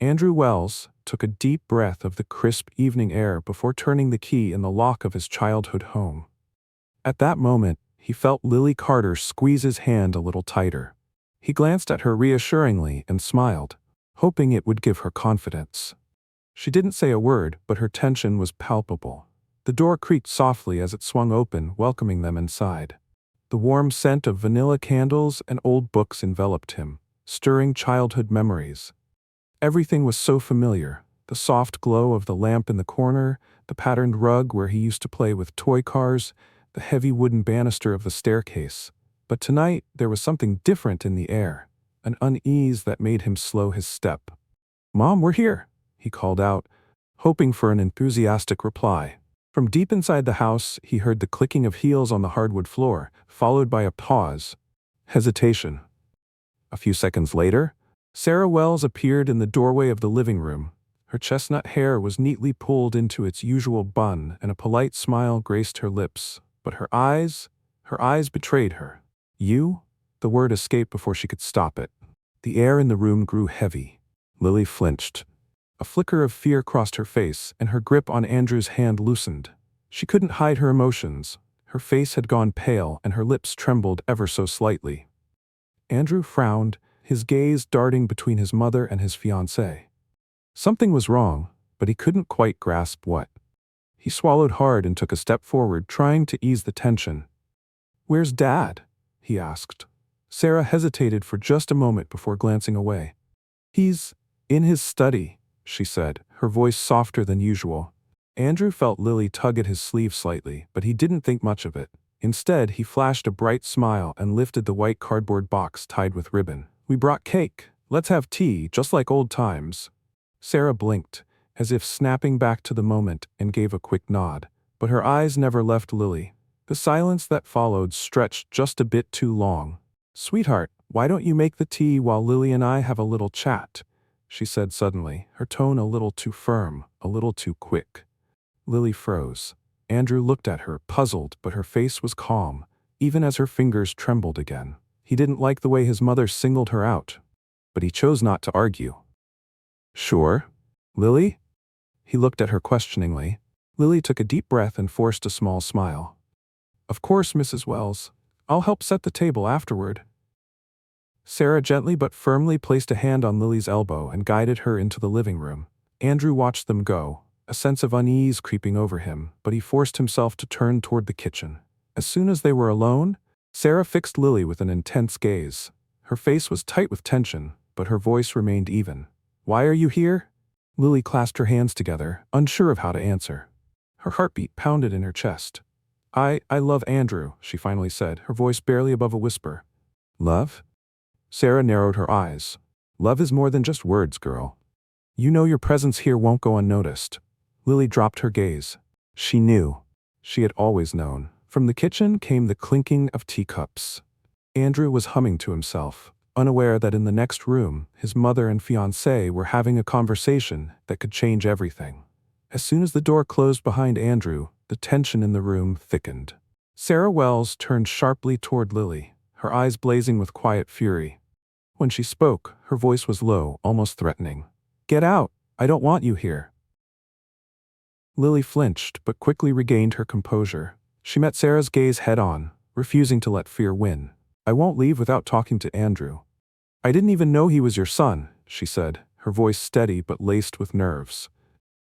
Andrew Wells took a deep breath of the crisp evening air before turning the key in the lock of his childhood home. At that moment, he felt Lily Carter squeeze his hand a little tighter. He glanced at her reassuringly and smiled, hoping it would give her confidence. She didn't say a word, but her tension was palpable. The door creaked softly as it swung open, welcoming them inside. The warm scent of vanilla candles and old books enveloped him, stirring childhood memories. Everything was so familiar: the soft glow of the lamp in the corner, the patterned rug where he used to play with toy cars, the heavy wooden banister of the staircase. But tonight there was something different in the air, an unease that made him slow his step. "Mom, we're here," he called out, hoping for an enthusiastic reply. From deep inside the house, he heard the clicking of heels on the hardwood floor, followed by a pause. Hesitation. A few seconds later, Sarah Wells appeared in the doorway of the living room. Her chestnut hair was neatly pulled into its usual bun, and a polite smile graced her lips. But her eyes betrayed her. "You?" The word escaped before she could stop it. The air in the room grew heavy. Lily flinched. A flicker of fear crossed her face, and her grip on Andrew's hand loosened. She couldn't hide her emotions. Her face had gone pale, and her lips trembled ever so slightly. Andrew frowned, his gaze darting between his mother and his fiancée. Something was wrong, but he couldn't quite grasp what. He swallowed hard and took a step forward, trying to ease the tension. "Where's Dad?" he asked. Sarah hesitated for just a moment before glancing away. "He's in his study," she said, her voice softer than usual. Andrew felt Lily tug at his sleeve slightly, but he didn't think much of it. Instead, he flashed a bright smile and lifted the white cardboard box tied with ribbon. "We brought cake. Let's have tea, just like old times." Sarah blinked, as if snapping back to the moment, and gave a quick nod. But her eyes never left Lily. The silence that followed stretched just a bit too long. "Sweetheart, why don't you make the tea while Lily and I have a little chat?" she said suddenly, her tone a little too firm, a little too quick. Lily froze. Andrew looked at her, puzzled, but her face was calm, even as her fingers trembled again. He didn't like the way his mother singled her out, but he chose not to argue. "Sure. Lily?" He looked at her questioningly. Lily took a deep breath and forced a small smile. "Of course, Mrs. Wells. I'll help set the table afterward." Sarah gently but firmly placed a hand on Lily's elbow and guided her into the living room. Andrew watched them go, a sense of unease creeping over him, but he forced himself to turn toward the kitchen. As soon as they were alone, Sarah fixed Lily with an intense gaze. Her face was tight with tension, but her voice remained even. "Why are you here?" Lily clasped her hands together, unsure of how to answer. Her heartbeat pounded in her chest. I love Andrew," she finally said, her voice barely above a whisper. "Love?" Sarah narrowed her eyes. "Love is more than just words, girl. You know your presence here won't go unnoticed." Lily dropped her gaze. She knew. She had always known. From the kitchen came the clinking of teacups. Andrew was humming to himself, unaware that in the next room, his mother and fiancée were having a conversation that could change everything. As soon as the door closed behind Andrew, the tension in the room thickened. Sarah Wells turned sharply toward Lily, her eyes blazing with quiet fury. When she spoke, her voice was low, almost threatening. "Get out! I don't want you here." Lily flinched, but quickly regained her composure. She met Sarah's gaze head-on, refusing to let fear win. "I won't leave without talking to Andrew." "I didn't even know he was your son," she said, her voice steady but laced with nerves.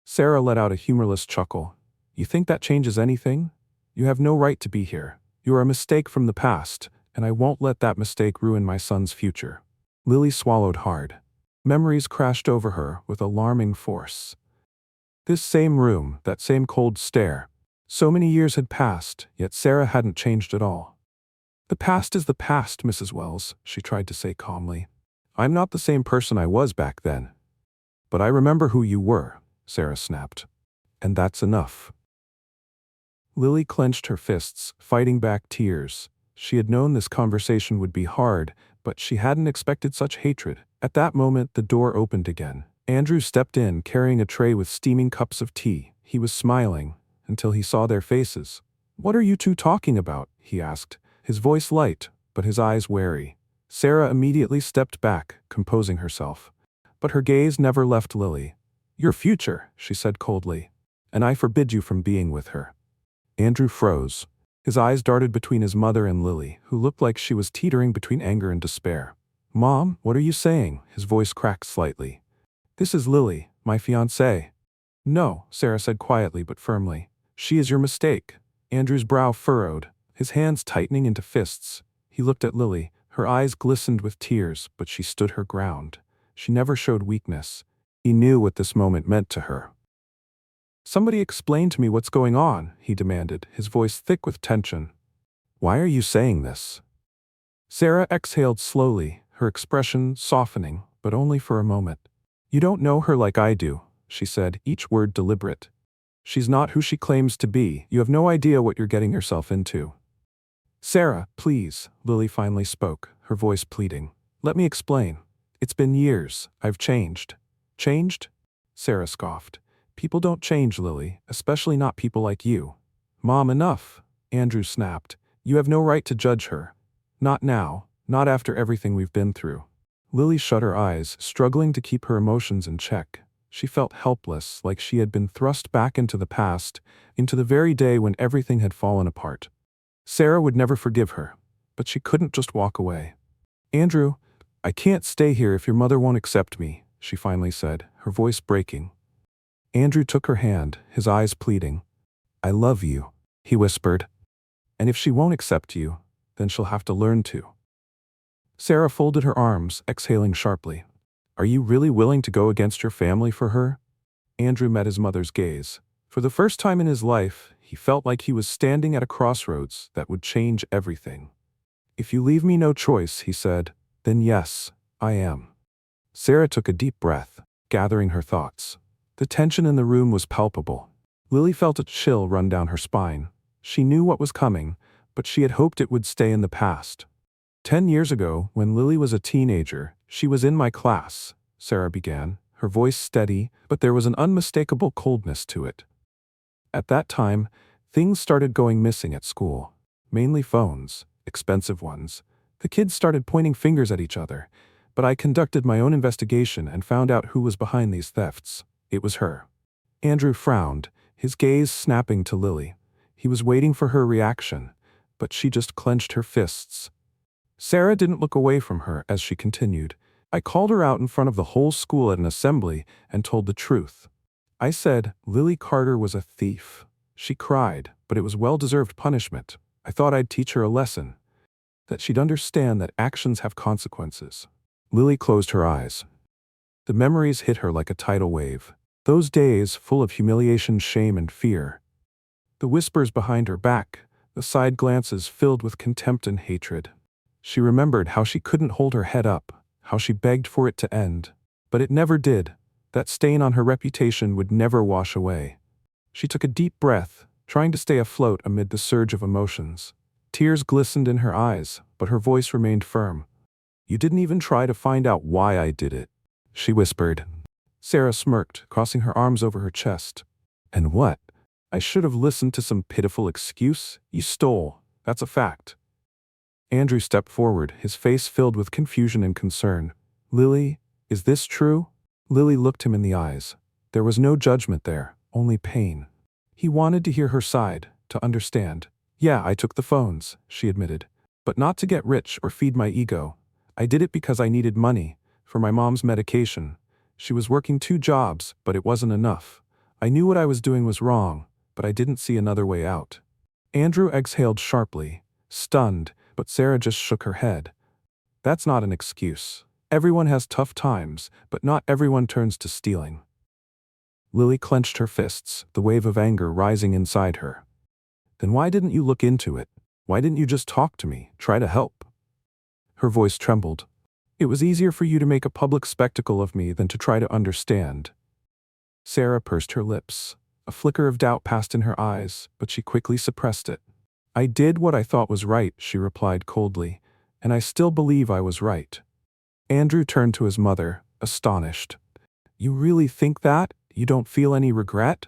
Sarah let out a humorless chuckle. "You think that changes anything? You have no right to be here. You are a mistake from the past, and I won't let that mistake ruin my son's future." Lily swallowed hard. Memories crashed over her with alarming force. This same room, that same cold stare. So many years had passed, yet Sarah hadn't changed at all. "The past is the past, Mrs. Wells," she tried to say calmly. "I'm not the same person I was back then." "But I remember who you were," Sarah snapped. "And that's enough." Lily clenched her fists, fighting back tears. She had known this conversation would be hard, but she hadn't expected such hatred. At that moment, the door opened again. Andrew stepped in, carrying a tray with steaming cups of tea. He was smiling, until he saw their faces. "What are you two talking about?" he asked, his voice light, but his eyes wary. Sarah immediately stepped back, composing herself. but her gaze never left Lily. "Your future," she said coldly, "and I forbid you from being with her." Andrew froze. His eyes darted between his mother and Lily, who looked like she was teetering between anger and despair. "Mom, what are you saying?" His voice cracked slightly. "This is Lily, my fiancée." "No," Sarah said quietly but firmly. "She is your mistake." Andrew's brow furrowed, his hands tightening into fists. He looked at Lily. Her eyes glistened with tears, but she stood her ground. She never showed weakness. He knew what this moment meant to her. "Somebody explain to me what's going on," he demanded, his voice thick with tension. "Why are you saying this?" Sarah exhaled slowly, her expression softening, but only for a moment. "You don't know her like I do," she said, each word deliberate. "She's not who she claims to be. You have no idea what you're getting yourself into." "Sarah, please," Lily finally spoke, her voice pleading. "Let me explain. It's been years. I've changed." "Changed?" Sarah scoffed. "People don't change, Lily, especially not people like you." "Mom, enough," Andrew snapped. "You have no right to judge her. Not now, not after everything we've been through." Lily shut her eyes, struggling to keep her emotions in check. She felt helpless, like she had been thrust back into the past, into the very day when everything had fallen apart. Sarah would never forgive her, but she couldn't just walk away. "Andrew, I can't stay here if your mother won't accept me," she finally said, her voice breaking. Andrew took her hand, his eyes pleading. "I love you," he whispered. "And if she won't accept you, then she'll have to learn to." Sarah folded her arms, exhaling sharply. "Are you really willing to go against your family for her?" Andrew met his mother's gaze. For the first time in his life, he felt like he was standing at a crossroads that would change everything. "If you leave me no choice," he said, "then yes, I am." Sarah took a deep breath, gathering her thoughts. The tension in the room was palpable. Lily felt a chill run down her spine. She knew what was coming, but she had hoped it would stay in the past. 10 years ago, when Lily was a teenager, she was in my class, Sarah began, her voice steady, but there was an unmistakable coldness to it. At that time, things started going missing at school. Mainly phones, expensive ones. The kids started pointing fingers at each other, but I conducted my own investigation and found out who was behind these thefts. It was her. Andrew frowned, his gaze snapping to Lily. He was waiting for her reaction, but she just clenched her fists. Sarah didn't look away from her as she continued. "I called her out in front of the whole school at an assembly and told the truth. I said Lily Carter was a thief." She cried, but it was well-deserved punishment. I thought I'd teach her a lesson, that she'd understand that actions have consequences. Lily closed her eyes. The memories hit her like a tidal wave. Those days full of humiliation, shame, and fear. The whispers behind her back, the side glances filled with contempt and hatred. She remembered how she couldn't hold her head up, how she begged for it to end. But it never did. That stain on her reputation would never wash away. She took a deep breath, trying to stay afloat amid the surge of emotions. Tears glistened in her eyes, but her voice remained firm. "You didn't even try to find out why I did it," she whispered. Sarah smirked, crossing her arms over her chest. "And what? I should have listened to some pitiful excuse? You stole. That's a fact." Andrew stepped forward, his face filled with confusion and concern. "Lily, is this true?" Lily looked him in the eyes. There was no judgment there, only pain. He wanted to hear her side, to understand. "Yeah, I took the phones," she admitted. "But not to get rich or feed my ego. I did it because I needed money, for my mom's medication. She was working 2 jobs, but it wasn't enough. I knew what I was doing was wrong, but I didn't see another way out." Andrew exhaled sharply, stunned, but Sarah just shook her head. "That's not an excuse. Everyone has tough times, but not everyone turns to stealing." Lily clenched her fists, the wave of anger rising inside her. "Then why didn't you look into it? Why didn't you just talk to me, try to help?" Her voice trembled. "It was easier for you to make a public spectacle of me than to try to understand." Sarah pursed her lips. A flicker of doubt passed in her eyes, but she quickly suppressed it. "I did what I thought was right," she replied coldly, "and I still believe I was right." Andrew turned to his mother, astonished. "You really think that? You don't feel any regret?"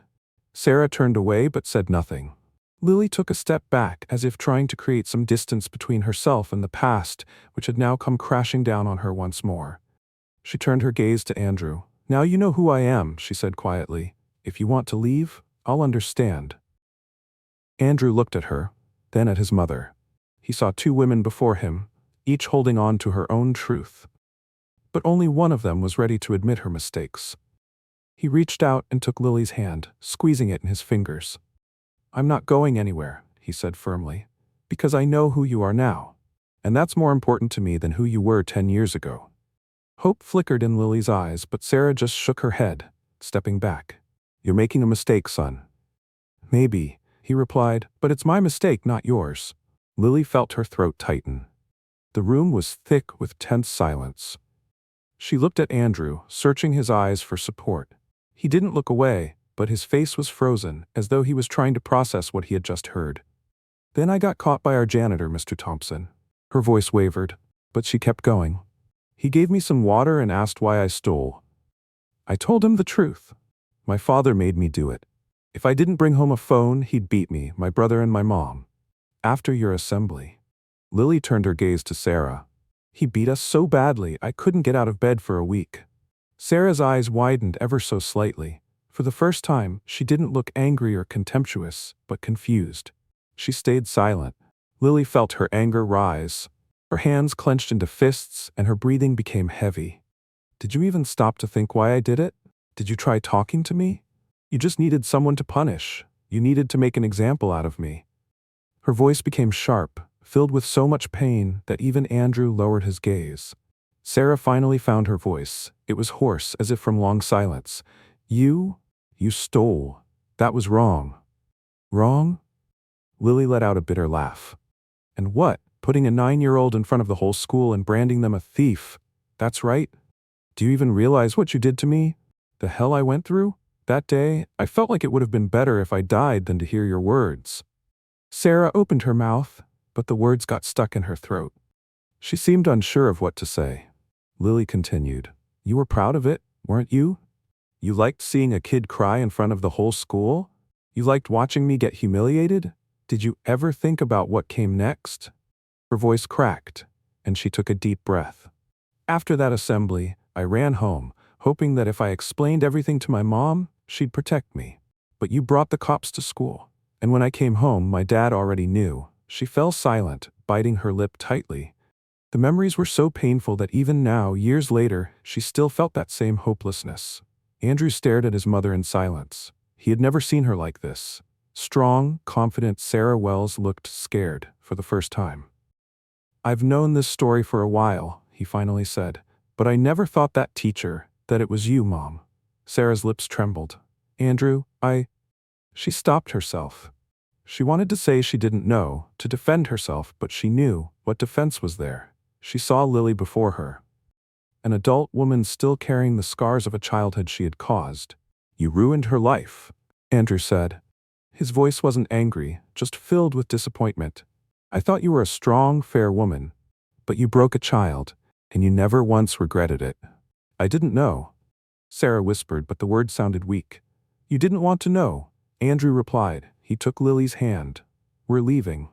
Sarah turned away but said nothing. Lily took a step back, as if trying to create some distance between herself and the past, which had now come crashing down on her once more. She turned her gaze to Andrew. "Now you know who I am," she said quietly. "If you want to leave, I'll understand." Andrew looked at her, then at his mother. He saw two women before him, each holding on to her own truth. But only one of them was ready to admit her mistakes. He reached out and took Lily's hand, squeezing it in his fingers. "I'm not going anywhere," he said firmly, "because I know who you are now. And that's more important to me than who you were 10 years ago." Hope flickered in Lily's eyes, but Sarah just shook her head, stepping back. "You're making a mistake, son." "Maybe," he replied, "but it's my mistake, not yours." Lily felt her throat tighten. The room was thick with tense silence. She looked at Andrew, searching his eyes for support. He didn't look away, but his face was frozen, as though he was trying to process what he had just heard. "Then I got caught by our janitor, Mr. Thompson." Her voice wavered, but she kept going. "He gave me some water and asked why I stole. I told him the truth. My father made me do it. If I didn't bring home a phone, he'd beat me, my brother and my mom. After your assembly." Lily turned her gaze to Sarah. "He beat us so badly I couldn't get out of bed for a week." Sarah's eyes widened ever so slightly. For the first time, she didn't look angry or contemptuous, but confused. She stayed silent. Lily felt her anger rise. Her hands clenched into fists, and her breathing became heavy. "Did you even stop to think why I did it? Did you try talking to me? You just needed someone to punish. You needed to make an example out of me." Her voice became sharp, filled with so much pain that even Andrew lowered his gaze. Sarah finally found her voice. It was hoarse, as if from long silence. You stole. That was wrong." "Wrong?" Lily let out a bitter laugh. "And what? Putting a 9-year-old in front of the whole school and branding them a thief? That's right. Do you even realize what you did to me? The hell I went through? That day, I felt like it would have been better if I died than to hear your words." Sarah opened her mouth, but the words got stuck in her throat. She seemed unsure of what to say. Lily continued. "You were proud of it, weren't you? You liked seeing a kid cry in front of the whole school? You liked watching me get humiliated? Did you ever think about what came next?" Her voice cracked, and she took a deep breath. "After that assembly, I ran home, hoping that if I explained everything to my mom, she'd protect me. But you brought the cops to school. And when I came home, my dad already knew." She fell silent, biting her lip tightly. The memories were so painful that even now, years later, she still felt that same hopelessness. Andrew stared at his mother in silence. He had never seen her like this. Strong, confident Sarah Wells looked scared for the first time. "I've known this story for a while," he finally said, "but I never thought that that it was you, Mom." Sarah's lips trembled. "Andrew, She stopped herself. She wanted to say she didn't know, to defend herself, but she knew what defense was there. She saw Lily before her. An adult woman still carrying the scars of a childhood she had caused. "You ruined her life," Andrew said. His voice wasn't angry, just filled with disappointment. "I thought you were a strong, fair woman. But you broke a child, and you never once regretted it." "I didn't know," Sarah whispered, but the words sounded weak. "You didn't want to know," Andrew replied. He took Lily's hand. "We're leaving."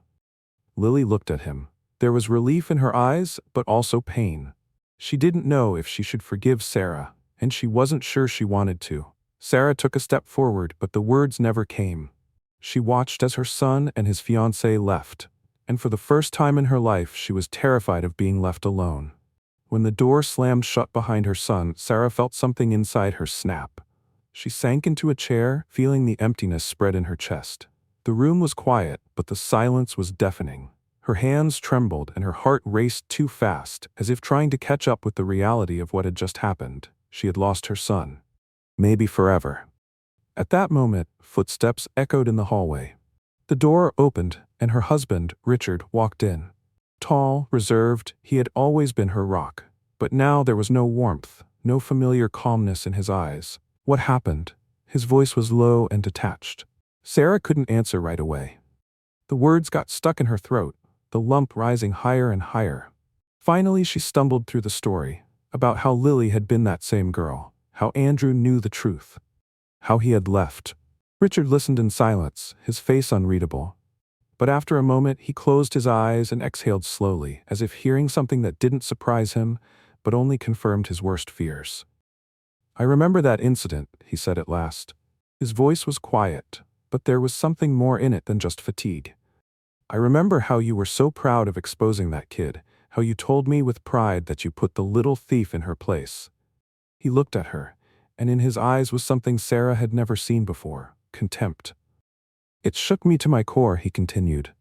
Lily looked at him. There was relief in her eyes, but also pain. She didn't know if she should forgive Sarah, and she wasn't sure she wanted to. Sarah took a step forward, but the words never came. She watched as her son and his fiancée left, and for the first time in her life she was terrified of being left alone. When the door slammed shut behind her son, Sarah felt something inside her snap. She sank into a chair, feeling the emptiness spread in her chest. The room was quiet, but the silence was deafening. Her hands trembled and her heart raced too fast, as if trying to catch up with the reality of what had just happened. She had lost her son. Maybe forever. At that moment, footsteps echoed in the hallway. The door opened, and her husband, Richard, walked in. Tall, reserved, he had always been her rock. But now there was no warmth, no familiar calmness in his eyes. "What happened?" His voice was low and detached. Sarah couldn't answer right away. The words got stuck in her throat, the lump rising higher and higher. Finally she stumbled through the story, about how Lily had been that same girl, how Andrew knew the truth, how he had left. Richard listened in silence, his face unreadable. But after a moment he closed his eyes and exhaled slowly, as if hearing something that didn't surprise him, but only confirmed his worst fears. "I remember that incident," he said at last. His voice was quiet, but there was something more in it than just fatigue. "I remember how you were so proud of exposing that kid, how you told me with pride that you put the little thief in her place." He looked at her, and in his eyes was something Sarah had never seen before: contempt. "It shook me to my core," he continued.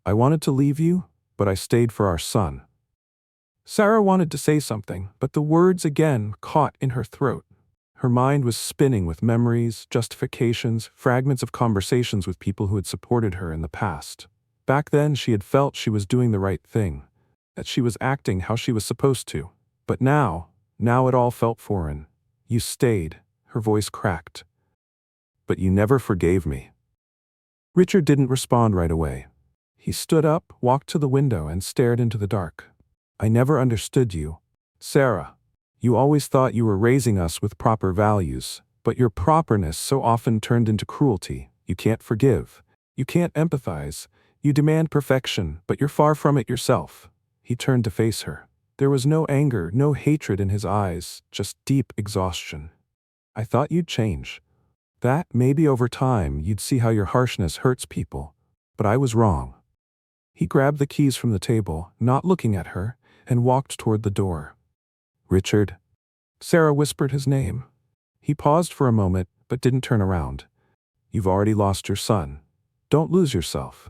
"I wanted to leave you, but I stayed for our son." Sarah wanted to say something, but the words again caught in her throat. Her mind was spinning with memories, justifications, fragments of conversations with people who had supported her in the past. Back then she had felt she was doing the right thing, that she was acting how she was supposed to. But now it all felt foreign. "You stayed," her voice cracked. "But you never forgave me." Richard didn't respond right away. He stood up, walked to the window, and stared into the dark. "I never understood you, Sarah. You always thought you were raising us with proper values, but your properness so often turned into cruelty. You can't forgive. You can't empathize. You demand perfection, but you're far from it yourself." He turned to face her. There was no anger, no hatred in his eyes, just deep exhaustion. "I thought you'd change. That maybe over time you'd see how your harshness hurts people. But I was wrong." He grabbed the keys from the table, not looking at her, and walked toward the door. "Richard." Sarah whispered his name. He paused for a moment, but didn't turn around. "You've already lost your son. Don't lose yourself."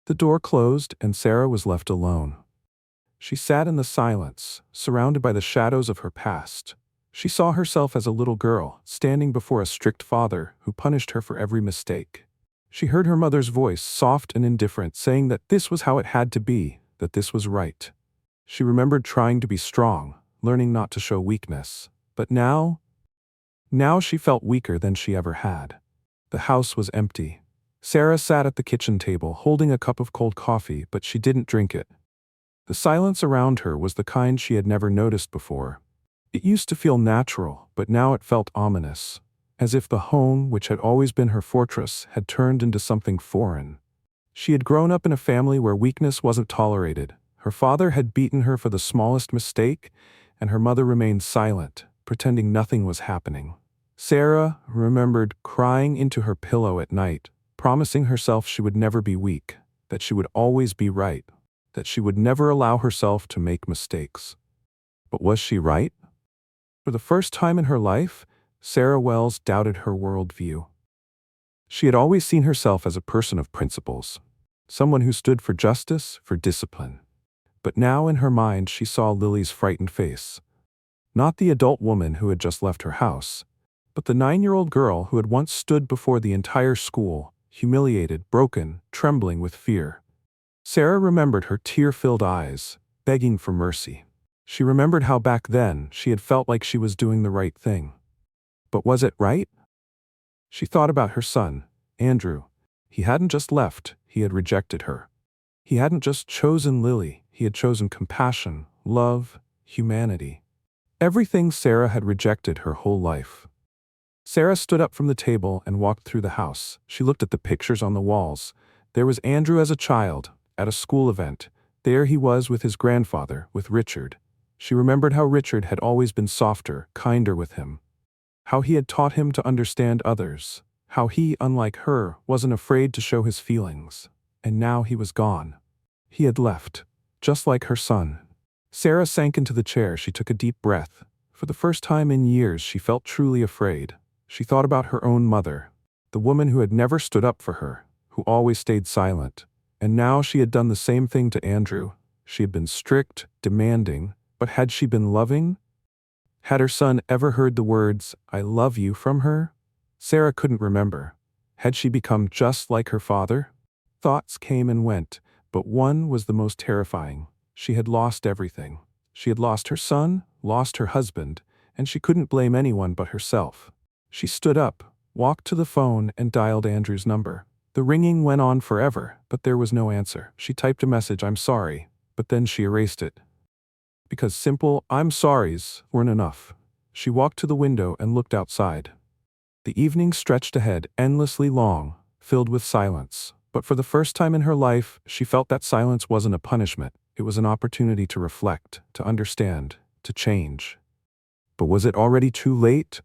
The door closed, and Sarah was left alone. She sat in the silence, surrounded by the shadows of her past. She saw herself as a little girl, standing before a strict father who punished her for every mistake. She heard her mother's voice, soft and indifferent, saying that this was how it had to be, that this was right. She remembered trying to be strong, learning not to show weakness. But now she felt weaker than she ever had. The house was empty. Sarah sat at the kitchen table, holding a cup of cold coffee, but she didn't drink it. The silence around her was the kind she had never noticed before. It used to feel natural, but now it felt ominous, as if the home, which had always been her fortress, had turned into something foreign. She had grown up in a family where weakness wasn't tolerated. Her father had beaten her for the smallest mistake, and her mother remained silent, pretending nothing was happening. Sarah remembered crying into her pillow at night, promising herself she would never be weak, that she would always be right, that she would never allow herself to make mistakes. But was she right? For the first time in her life, Sarah Wells doubted her worldview. She had always seen herself as a person of principles, someone who stood for justice, for discipline. But now in her mind she saw Lily's frightened face. Not the adult woman who had just left her house, but the 9-year-old girl who had once stood before the entire school, humiliated, broken, trembling with fear. Sarah remembered her tear-filled eyes, begging for mercy. She remembered how back then she had felt like she was doing the right thing. But was it right? She thought about her son, Andrew. He hadn't just left, he had rejected her. He hadn't just chosen Lily, he had chosen compassion, love, humanity. Everything Sarah had rejected her whole life. Sarah stood up from the table and walked through the house. She looked at the pictures on the walls. There was Andrew as a child, at a school event. There he was with his grandfather, with Richard. She remembered how Richard had always been softer, kinder with him. How he had taught him to understand others. How he, unlike her, wasn't afraid to show his feelings. And now he was gone. He had left, just like her son. Sarah sank into the chair. She took a deep breath. For the first time in years, she felt truly afraid. She thought about her own mother, the woman who had never stood up for her, who always stayed silent. And now she had done the same thing to Andrew. She had been strict, demanding, but had she been loving? Had her son ever heard the words, "I love you," from her? Sarah couldn't remember. Had she become just like her father? Thoughts came and went, but one was the most terrifying. She had lost everything. She had lost her son, lost her husband, and she couldn't blame anyone but herself. She stood up, walked to the phone, and dialed Andrew's number. The ringing went on forever, but there was no answer. She typed a message, "I'm sorry," but then she erased it. Because simple "I'm sorries" weren't enough. She walked to the window and looked outside. The evening stretched ahead, endlessly long, filled with silence. But for the first time in her life, she felt that silence wasn't a punishment. It was an opportunity to reflect, to understand, to change. But was it already too late,